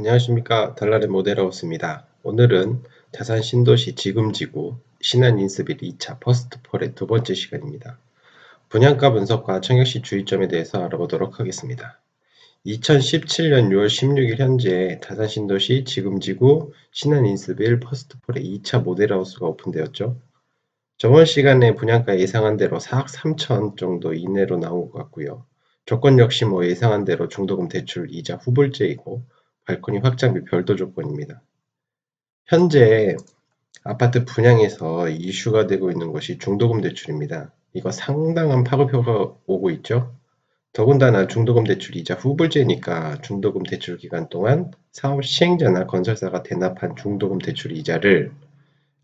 안녕하십니까. 달랄의 모델하우스입니다. 오늘은 자산 신도시 지금지구 신한인스빌 2차 퍼스트폴의 두 번째 시간입니다. 분양가 분석과 청약시 주의점에 대해서 알아보도록 하겠습니다. 2017년 6월 16일 현재 자산 신도시 지금지구 신한인스빌 퍼스트폴의 2차 모델하우스가 오픈되었죠. 저번 시간에 분양가 예상한 대로 4억 3천 정도 이내로 나온 것 같고요. 조건 역시 예상한 대로 중도금 대출 이자 후불제이고 발코니 확장비 별도 조건입니다. 현재 아파트 분양에서 이슈가 되고 있는 것이 중도금 대출입니다. 이거 상당한 파급효과가 오고 있죠. 더군다나 중도금 대출 이자 후불제니까 중도금 대출 기간 동안 사업 시행자나 건설사가 대납한 중도금 대출 이자를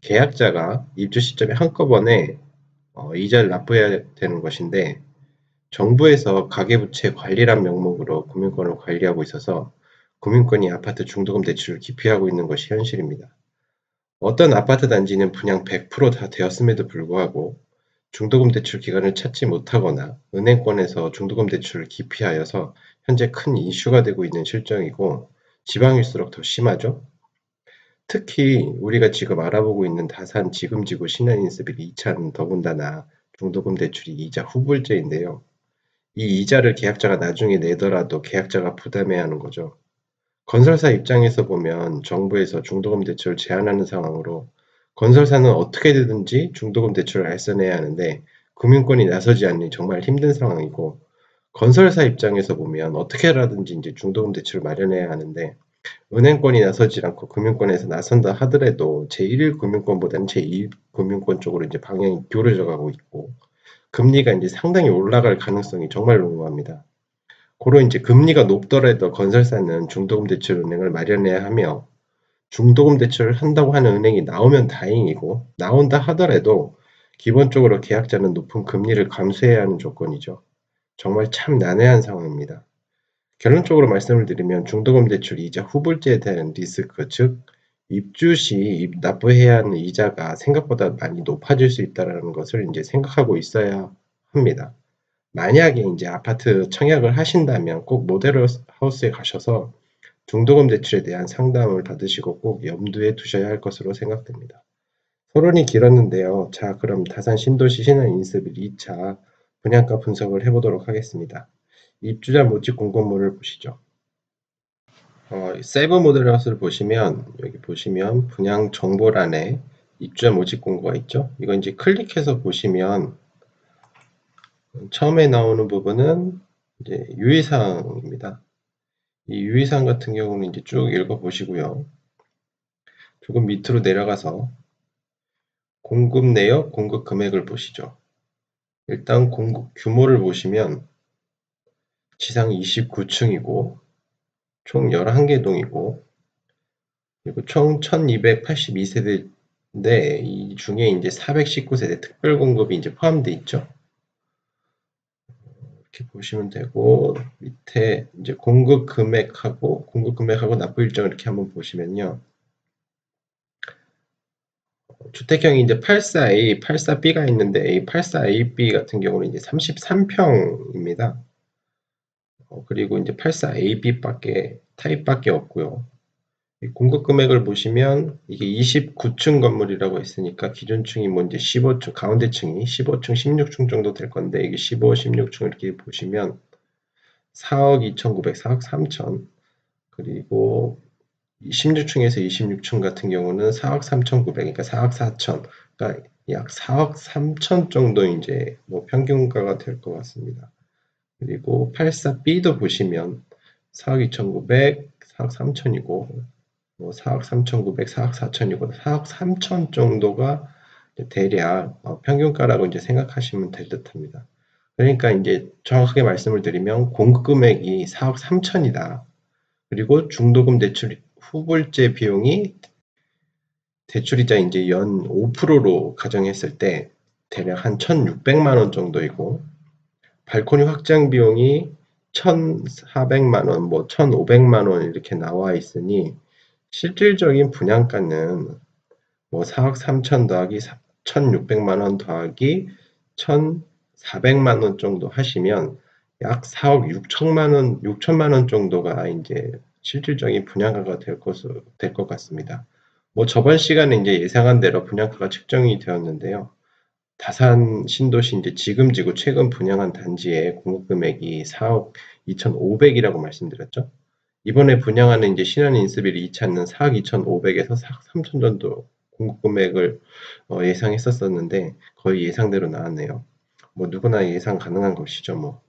계약자가 입주 시점에 한꺼번에 이자를 납부해야 되는 것인데, 정부에서 가계부채 관리란 명목으로 금융권을 관리하고 있어서 금융권이 아파트 중도금 대출을 기피하고 있는 것이 현실입니다. 어떤 아파트 단지는 분양 100%다 되었음에도 불구하고 중도금 대출 기간을 찾지 못하거나 은행권에서 중도금 대출을 기피하여서 현재 큰 이슈가 되고 있는 실정이고, 지방일수록 더 심하죠. 특히 우리가 지금 알아보고 있는 다산 지금지구 신한인스빌 2차는 더군다나 중도금 대출이 이자 후불제인데요. 이 이자를 계약자가 나중에 내더라도 계약자가 부담해야 하는 거죠. 건설사 입장에서 보면 정부에서 중도금 대출을 제한하는 상황으로 건설사는 어떻게든지 중도금 대출을 알선해야 하는데 금융권이 나서지 않으니 정말 힘든 상황이고, 건설사 입장에서 보면 어떻게라든지 이제 중도금 대출을 마련해야 하는데 은행권이 나서지 않고 금융권에서 나선다 하더라도 제1금융권보다는 제2금융권 쪽으로 이제 방향이 기울어져 가고 있고, 금리가 이제 상당히 올라갈 가능성이 정말 농후합니다. 고로 이제 금리가 높더라도 건설사는 중도금 대출 은행을 마련해야 하며, 중도금 대출을 한다고 하는 은행이 나오면 다행이고, 나온다 하더라도 기본적으로 계약자는 높은 금리를 감수해야 하는 조건이죠. 정말 참 난해한 상황입니다. 결론적으로 말씀을 드리면 중도금 대출 이자 후불제에 대한 리스크, 즉 입주 시 납부해야 하는 이자가 생각보다 많이 높아질 수 있다는 것을 이제 생각하고 있어야 합니다. 만약에 이제 아파트 청약을 하신다면 꼭 모델하우스에 가셔서 중도금 대출에 대한 상담을 받으시고 꼭 염두에 두셔야 할 것으로 생각됩니다. 토론이 길었는데요. 자, 그럼 다산 신도시 신한인스빌 2차 분양가 분석을 해보도록 하겠습니다. 입주자 모집 공고문을 보시죠. 세부 모델하우스를 보시면 여기 보시면 분양 정보란에 입주자 모집 공고가 있죠. 이거 이제 클릭해서 보시면 처음에 나오는 부분은 이제 유의사항입니다. 이 유의사항 같은 경우는 이제 쭉 읽어보시고요. 조금 밑으로 내려가서 공급 내역, 공급 금액을 보시죠. 일단 공급 규모를 보시면 지상 29층이고 총 11개 동이고, 그리고 총 1282세대인데 이 중에 이제 419세대 특별 공급이 이제 포함되어 있죠. 이렇게 보시면 되고, 밑에 이제 공급 금액하고 납부 일정을 이렇게 한번 보시면요. 주택형이 이제 84A, 84B가 있는데 이 84AB 같은 경우는 이제 33평입니다. 그리고 이제 84AB 타입밖에 없고요. 공급 금액을 보시면 이게 29층 건물이라고 했으니까 기준층이 이제 15층, 가운데층이 15층, 16층 정도 될 건데, 이게 15, 16층 이렇게 보시면 4억 2,900, 4억 3천, 그리고 16층에서 26층 같은 경우는 4억 3,900, 그러니까 4억 4천, 그러니까 약 4억 3천 정도 이제 평균가가 될 것 같습니다. 그리고 84B도 보시면 4억 2,900, 4억 3천이고 4억 3,900, 4억 4천이고 4억 3천 정도가 대략 평균가라고 이제 생각하시면 될 듯합니다. 그러니까 이제 정확하게 말씀을 드리면 공급 금액이 4억 3천이다. 그리고 중도금 대출 후불제 비용이 대출이자 이제 연 5%로 가정했을 때 대략 한 1,600만 원 정도이고, 발코니 확장 비용이 1,400만 원, 1,500만 원 이렇게 나와 있으니 실질적인 분양가는 4억 3천 더하기 1,600만 원 더하기 1,400만 원 정도 하시면 약 4억 6천만 원 정도가 이제 실질적인 분양가가 될 것 같습니다. 뭐 저번 시간에 이제 예상한 대로 분양가가 측정이 되었는데요. 다산 신도시 이제 지금 지구 최근 분양한 단지의 공급 금액이 4억 2,500이라고 말씀드렸죠. 이번에 분양하는 이제 신한 인수비를 2차는 4억 2,500에서 4억 3천 정도 공급 금액을 예상했었었는데 거의 예상대로 나왔네요. 뭐 누구나 예상 가능한 것이죠, 뭐.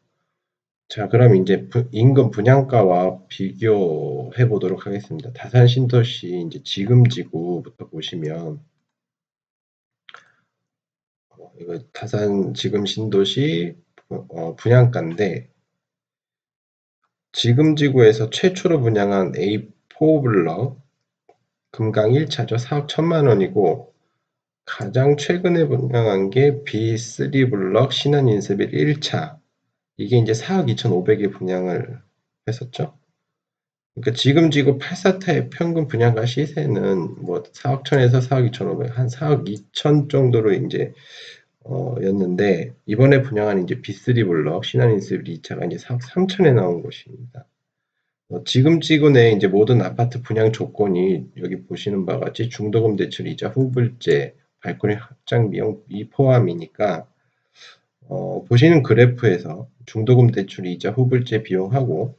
자, 그럼 이제 인근 분양가와 비교해 보도록 하겠습니다. 다산 신도시 이제 지금 지구부터 보시면 이거 다산 지금 신도시 분양가인데 지금 지구에서 최초로 분양한 A4 블럭 금강 1차죠. 4억 1천만 원이고 가장 최근에 분양한 게 B3 블럭 신한인수빌 1차 이게 이제 4억 2,500에 분양을 했었죠. 그러니까 지금 지구 84타의 평균 분양가 시세는 뭐 4억 1천에서 4억 2,500, 한 4억 2천 정도로 이제 였는데 이번에 분양한 이제 B3 블럭 신한인수빌 2차가 이제 4억 3천에 나온 것입니다. 지금 지구 내 이제 모든 아파트 분양 조건이 여기 보시는 바와 같이 중도금 대출 이자 후불제 발코니 확장 비용 이 포함이니까 보시는 그래프에서 중도금 대출 이자 후불제 비용하고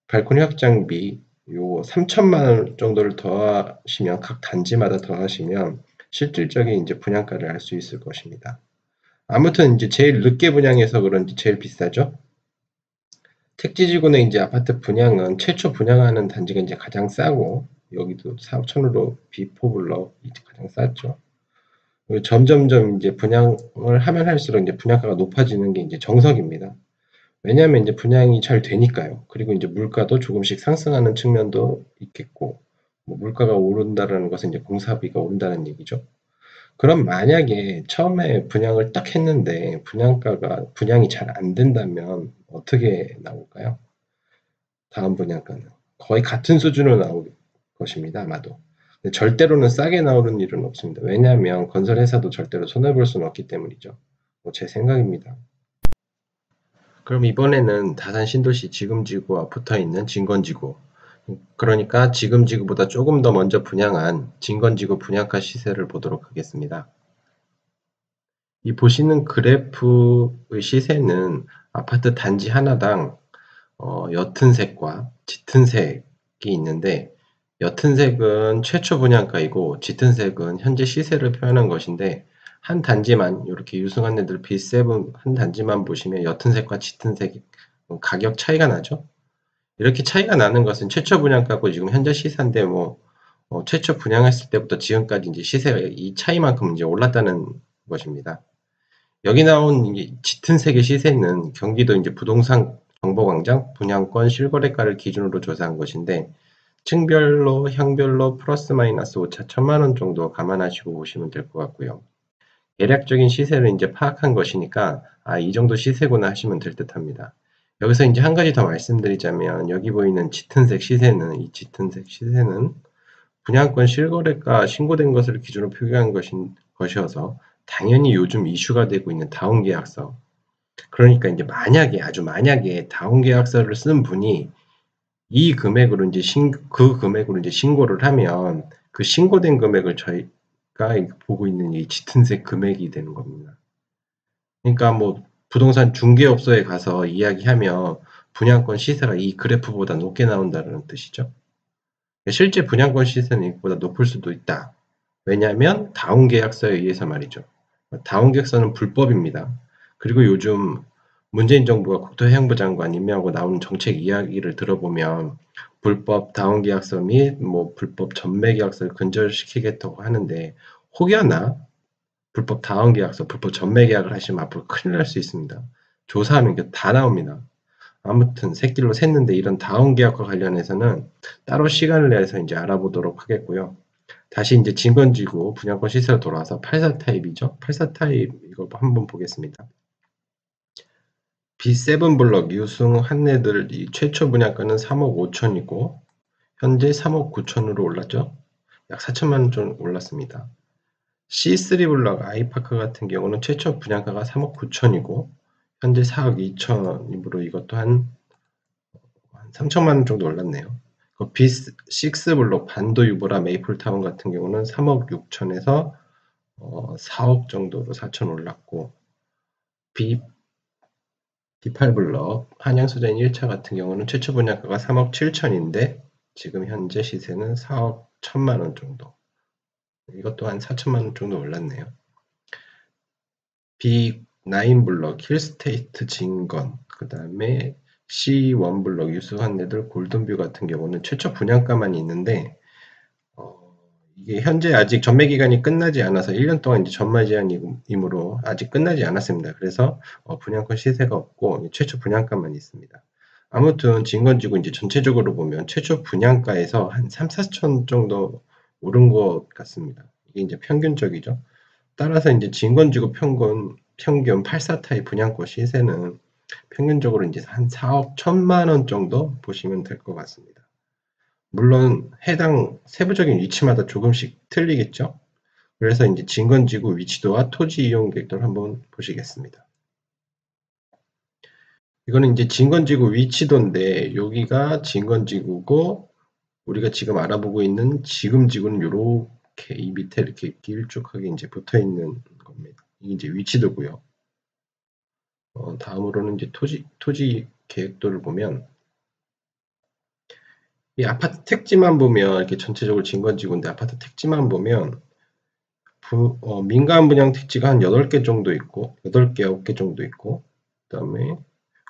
발코니 확장비 요 3천만 원 정도를 더하시면 각 단지마다 더하시면 실질적인 이제 분양가를 알 수 있을 것입니다. 아무튼 이제 제일 늦게 분양해서 그런지 제일 비싸죠. 택지지구내 이제 아파트 분양은 최초 분양하는 단지가 이제 가장 싸고 여기도 4억 천으로 B4 블럭 이제 가장 쌌죠. 점점점 이제 분양을 하면 할수록 이제 분양가가 높아지는 게 이제 정석입니다. 왜냐하면 이제 분양이 잘 되니까요. 그리고 이제 물가도 조금씩 상승하는 측면도 있겠고, 뭐 물가가 오른다는 것은 이제 공사비가 오른다는 얘기죠. 그럼 만약에 처음에 분양을 딱 했는데 분양이 잘 안 된다면 어떻게 나올까요? 다음 분양가는 거의 같은 수준으로 나올 것입니다. 아마도. 절대로는 싸게 나오는 일은 없습니다. 왜냐하면 건설회사도 절대로 손해볼 수는 없기 때문이죠. 뭐 제 생각입니다. 그럼 이번에는 다산 신도시 지금지구와 붙어있는 진건지구, 그러니까 지금지구보다 조금 더 먼저 분양한 진건지구 분양가 시세를 보도록 하겠습니다. 이 보시는 그래프의 시세는 아파트 단지 하나당 옅은 색과 짙은 색이 있는데 옅은 색은 최초 분양가이고 짙은 색은 현재 시세를 표현한 것인데 한 단지만 이렇게 유승한 애들 B7 한 단지만 보시면 옅은 색과 짙은 색 가격 차이가 나죠. 이렇게 차이가 나는 것은 최초 분양가고 지금 현재 시세인데 뭐 최초 분양했을 때부터 지금까지 이제 시세가 이 차이만큼 이제 올랐다는 것입니다. 여기 나온 짙은 색의 시세는 경기도 이제 부동산 정보광장 분양권 실거래가를 기준으로 조사한 것인데 층별로 향별로 플러스 마이너스 오차 1,000만 원 정도 감안하시고 보시면 될 것 같고요. 대략적인 시세를 이제 파악한 것이니까 이 정도 시세구나 하시면 될 듯합니다. 여기서 이제 한 가지 더 말씀드리자면 여기 보이는 짙은색 시세는 이 짙은색 시세는 분양권 실거래가 신고된 것을 기준으로 표기한 것이어서 당연히 요즘 이슈가 되고 있는 다운계약서, 그러니까 이제 아주 만약에 다운계약서를 쓴 분이 이 금액으로 이제 그 금액으로 이제 신고를 하면 그 신고된 금액을 저희가 보고 있는 이 짙은색 금액이 되는 겁니다. 그러니까 뭐 부동산 중개업소에 가서 이야기하면 분양권 시세가 이 그래프보다 높게 나온다는 뜻이죠. 실제 분양권 시세는 이보다 높을 수도 있다. 왜냐하면 다운계약서에 의해서 말이죠. 다운계약서는 불법입니다. 그리고 요즘 문재인 정부가 국토해양부 장관 임명하고 나오는 정책 이야기를 들어보면 불법 다운계약서 및 뭐 불법 전매계약서를 근절시키겠다고 하는데 혹여나 불법 다운계약서, 불법 전매계약을 하시면 앞으로 큰일 날 수 있습니다. 조사하면 이게 다 나옵니다. 아무튼 새길로 샜는데 이런 다운계약과 관련해서는 따로 시간을 내서 이제 알아보도록 하겠고요. 다시 이제 진건지구 분양권 시세로 돌아와서 84 타입이죠. 84 타입 이거 한번 보겠습니다. B7 블럭 유승 한내들 이 최초 분양가는 3억 5천이고 현재 3억 9천으로 올랐죠. 약 4천만 원 좀 올랐습니다. C3 블럭 아이파크 같은 경우는 최초 분양가가 3억 9천이고 현재 4억 2천이므로 이것도 한 3천만 원 정도 올랐네요. B6 블록 반도 유보라 메이플타운 같은 경우는 3억 6천에서 4억 정도로 4천 올랐고, D8 블록 한양수자인 1차 같은 경우는 최초 분양가가 3억 7천인데 지금 현재 시세는 4억 1천만 원 정도. 이것도 한 4천만 원 정도 올랐네요. B9 블록 힐스테이트 진건, 그 다음에 C1 블록 유수한내들 골든뷰 같은 경우는 최초 분양가만 있는데 이게 현재 아직 전매 기간이 끝나지 않아서 1년 동안 이제 전매 제한이므로 아직 끝나지 않았습니다. 그래서 분양권 시세가 없고 최초 분양가만 있습니다. 아무튼 진건지구 이제 전체적으로 보면 최초 분양가에서 한 3, 4천 정도 오른 것 같습니다. 이게 이제 평균적이죠. 따라서 이제 진건지구 평균 84타입 분양권 시세는 평균적으로 이제 한 4억 1천만 원 정도 보시면 될 것 같습니다. 물론 해당 세부적인 위치마다 조금씩 틀리겠죠. 그래서 이제 진건지구 위치도와 토지 이용 계획도를 한번 보시겠습니다. 이거는 이제 진건지구 위치도인데 여기가 진건지구고 우리가 지금 알아보고 있는 지금지구는 이렇게 이 밑에 이렇게 길쭉하게 이제 붙어 있는 겁니다. 이게 이제 위치도고요. 다음으로는 이제 토지 계획도를 보면 이 아파트 택지만 보면 이렇게 전체적으로 진건지구인데 아파트 택지만 보면 민간 분양 택지가 한 8개 정도 있고 8개, 9개 정도 있고 그다음에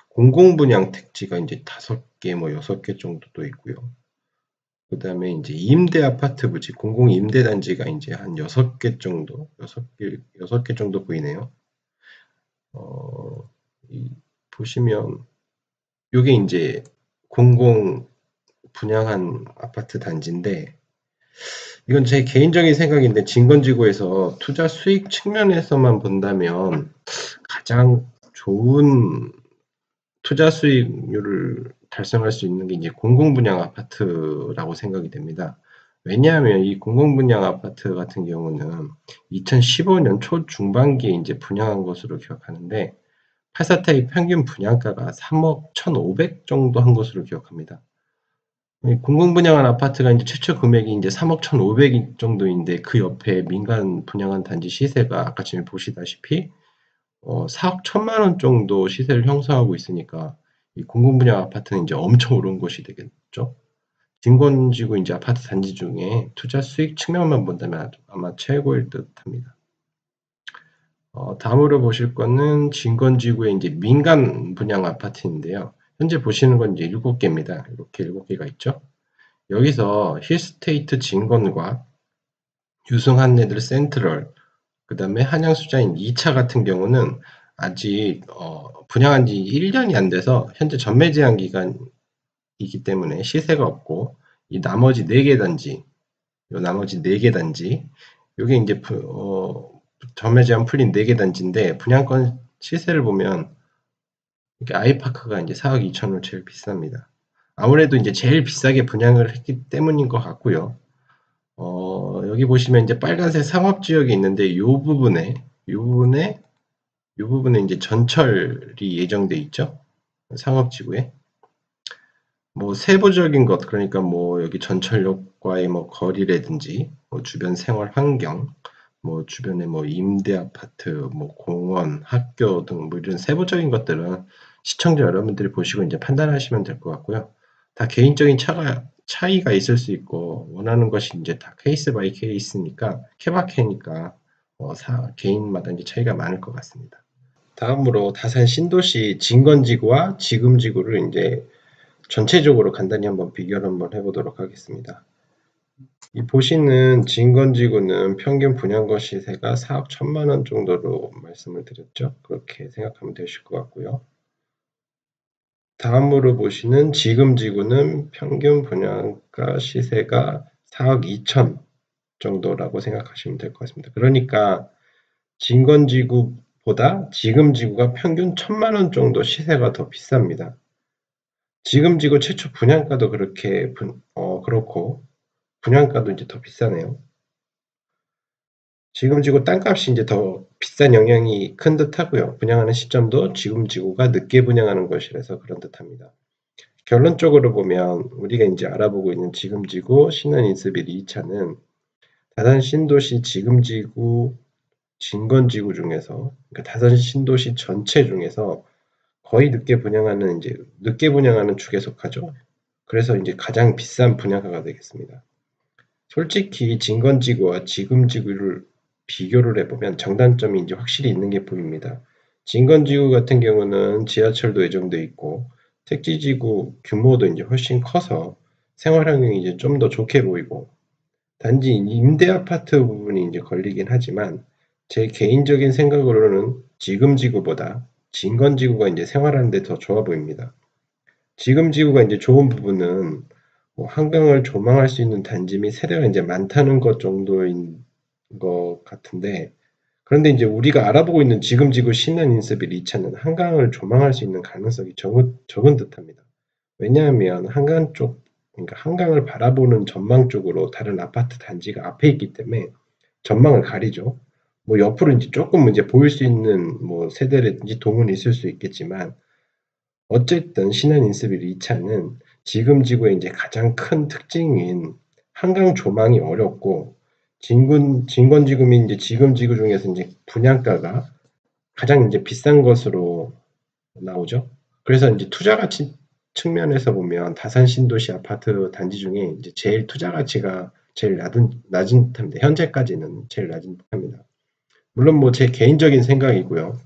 공공 분양 택지가 이제 5개, 뭐 6개 정도도 있고요. 그다음에 이제 임대 아파트 부지, 공공 임대 단지가 이제 한 6개 정도, 6개 정도 보이네요. 보시면 요게 이제 공공 분양한 아파트 단지인데 이건 제 개인적인 생각인데 진건지구에서 투자 수익 측면에서만 본다면 가장 좋은 투자 수익률을 달성할 수 있는 게 이제 공공분양 아파트라고 생각이 됩니다. 왜냐하면 이 공공분양 아파트 같은 경우는 2015년 초중반기에 이제 분양한 것으로 기억하는데 84타입 평균 분양가가 3억 1,500 정도 한 것으로 기억합니다. 공공 분양한 아파트가 이제 최초 금액이 이제 3억 1,500 정도인데 그 옆에 민간 분양한 단지 시세가 아까 전에 보시다시피 4억 1천만 원 정도 시세를 형성하고 있으니까 이 공공 분양 아파트는 이제 엄청 오른 것이 되겠죠. 진건지구 이제 아파트 단지 중에 투자 수익 측면만 본다면 아마 최고일 듯합니다. 다음으로 보실 거는 진건지구의 이제 민간 분양 아파트인데요. 현재 보시는 건 이제 7개입니다. 이렇게 7개가 있죠. 여기서 힐스테이트 진건과 유승한내들 센트럴, 그 다음에 한양수자인 2차 같은 경우는 아직 분양한 지 1년이 안 돼서 현재 전매 제한 기간이기 때문에 시세가 없고 이 나머지 4개 단지, 요 나머지 4개 단지, 요게 이제 전매 제한 풀린 4개 단지인데 분양권 시세를 보면 이렇게 아이파크가 이제 4억 2천으로 제일 비쌉니다. 아무래도 이제 제일 비싸게 분양을 했기 때문인 것 같고요. 여기 보시면 이제 빨간색 상업지역이 있는데 이 부분에 이제 전철이 예정돼 있죠. 상업지구에. 뭐 세부적인 것, 그러니까 뭐 여기 전철역과의 뭐 거리라든지, 뭐 주변 생활 환경, 뭐 주변에 뭐 임대 아파트, 뭐 공원, 학교 등 뭐 이런 세부적인 것들은 시청자 여러분들이 보시고 이제 판단하시면 될 것 같고요. 다 개인적인 차이가 있을 수 있고 원하는 것이 이제 다 케이스 바이 케이스니까 케바케니까 개인마다 이제 차이가 많을 것 같습니다. 다음으로 다산 신도시 진건지구와 지금지구를 이제 전체적으로 간단히 한번 비교를 한번 해보도록 하겠습니다. 이 보시는 진건지구는 평균 분양권 시세가 4억 1천만 원 정도로 말씀을 드렸죠. 그렇게 생각하면 되실 것 같고요. 다음으로 보시는 지금지구는 평균 분양가 시세가 4억 2천 정도라고 생각하시면 될 것 같습니다. 그러니까 진건지구보다 지금지구가 평균 1천만 원 정도 시세가 더 비쌉니다. 지금지구 최초 분양가도 그렇고 분양가도 이제 더 비싸네요. 지금지구 땅값이 이제 더 비싼 영향이 큰 듯하고요. 분양하는 시점도 지금지구가 늦게 분양하는 것이라서 그런 듯합니다. 결론적으로 보면 우리가 이제 알아보고 있는 지금지구 신한인수빌 2차는 다산 신도시 지금지구 진건지구 중에서 그러니까 다산 신도시 전체 중에서 거의 늦게 분양하는 축에 속하죠. 그래서 이제 가장 비싼 분양가가 되겠습니다. 솔직히 진건지구와 지금지구를 비교를 해보면 장단점이 이제 확실히 있는 게 보입니다. 진건지구 같은 경우는 지하철도 예정돼 있고 택지지구 규모도 이제 훨씬 커서 생활 환경이 이제 좀 더 좋게 보이고 단지 임대 아파트 부분이 이제 걸리긴 하지만 제 개인적인 생각으로는 지금지구보다 진건지구가 이제 생활하는 데 더 좋아 보입니다. 지금지구가 이제 좋은 부분은 뭐 한강을 조망할 수 있는 단지 및 세대가 이제 많다는 것 정도인 것 같은데 그런데 이제 우리가 알아보고 있는 지금지구 신한인수빌 2차는 한강을 조망할 수 있는 가능성이 적은 듯합니다. 왜냐하면 그러니까 한강을 바라보는 전망 쪽으로 다른 아파트 단지가 앞에 있기 때문에 전망을 가리죠. 뭐 옆으로 이제 조금 이제 보일 수 있는 뭐 세대라든지 동은 있을 수 있겠지만 어쨌든 신한인수빌 2차는 지금 지구의 이제 가장 큰 특징인 한강 조망이 어렵고 진건지구 및 이제 지금 지구 중에서 이제 분양가가 가장 이제 비싼 것으로 나오죠. 그래서 이제 투자 가치 측면에서 보면 다산 신도시 아파트 단지 중에 이제 제일 투자 가치가 제일 낮은 듯합니다. 현재까지는 제일 낮은 듯합니다. 물론 뭐 제 개인적인 생각이고요.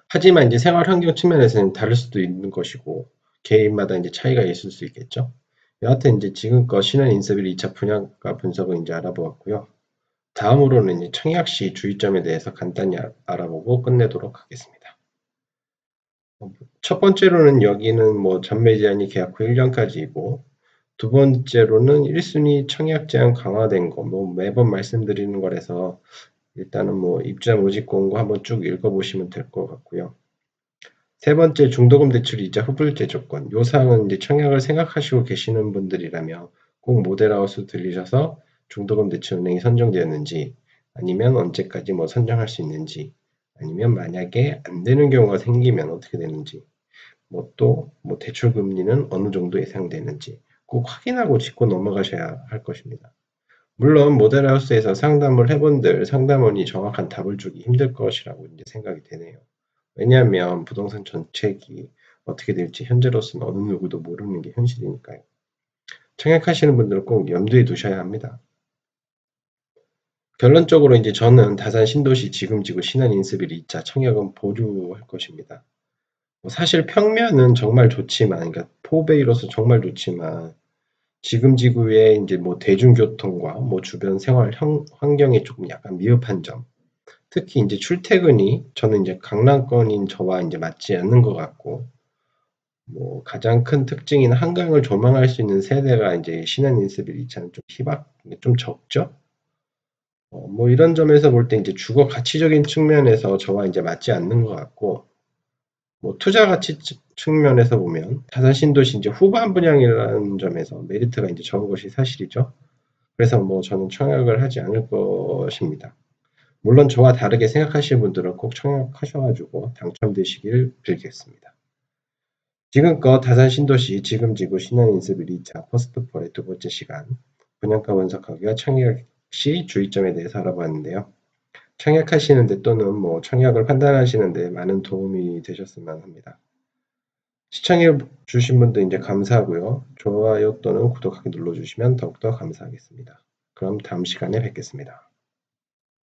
하지만 이제 생활 환경 측면에서는 다를 수도 있는 것이고 개인마다 이제 차이가 있을 수 있겠죠. 여하튼 이제 지금껏 신한인수빌 2차 분양가 분석을 이제 알아보았고요. 다음으로는 이제 청약시 주의점에 대해서 간단히 알아보고 끝내도록 하겠습니다. 첫 번째로는 여기는 뭐 전매 제한이 계약 후 1년까지이고 두 번째로는 1순위 청약 제한 강화된 거 뭐 매번 말씀드리는 거라서 일단은 뭐 입주자 모집 공고 한번 쭉 읽어보시면 될 것 같고요. 세 번째 중도금 대출 이자 후불제 조건. 요 사항은 이제 청약을 생각하시고 계시는 분들이라면 꼭 모델하우스 들리셔서 중도금 대출 은행이 선정되었는지 아니면 언제까지 뭐 선정할 수 있는지 아니면 만약에 안 되는 경우가 생기면 어떻게 되는지 뭐 또 뭐 대출 금리는 어느 정도 예상되는지 꼭 확인하고 짚고 넘어가셔야 할 것입니다. 물론 모델하우스에서 상담을 해본들 상담원이 정확한 답을 주기 힘들 것이라고 이제 생각이 되네요. 왜냐하면 부동산 정책이 어떻게 될지 현재로서는 어느 누구도 모르는 게 현실이니까요. 청약하시는 분들은 꼭 염두에 두셔야 합니다. 결론적으로 이제 저는 다산 신도시 지금지구 신한인수빌 2차 청약은 보류할 것입니다. 사실 평면은 정말 좋지만, 그러니까 포베이로서 정말 좋지만 지금 지구의 이제 뭐 대중교통과 뭐 주변 생활 환경에 조금 약간 미흡한 점, 특히 이제 출퇴근이 저는 이제 강남권인 저와 이제 맞지 않는 것 같고, 뭐 가장 큰 특징인 한강을 조망할 수 있는 세대가 이제 신한인수빌 2차는 좀 적죠. 뭐 이런 점에서 볼 때 이제 주거 가치적인 측면에서 저와 이제 맞지 않는 것 같고, 뭐 투자 가치 측면에서 보면 다산 신도시 이제 후반 분양이라는 점에서 메리트가 이제 적은 것이 사실이죠. 그래서 뭐 저는 청약을 하지 않을 것입니다. 물론 저와 다르게 생각하시는 분들은 꼭 청약하셔가지고 당첨되시길 빌겠습니다. 지금껏 다산 신도시 지금지구 신한인수빌 2차 퍼스트폴의 두 번째 시간 분양가 분석하기와 청약 시 주의점에 대해서 알아봤는데요. 청약하시는데 또는 뭐 청약을 판단하시는데 많은 도움이 되셨으면 합니다. 시청해 주신 분들 이제 감사하고요. 좋아요 또는 구독하기 눌러주시면 더욱더 감사하겠습니다. 그럼 다음 시간에 뵙겠습니다.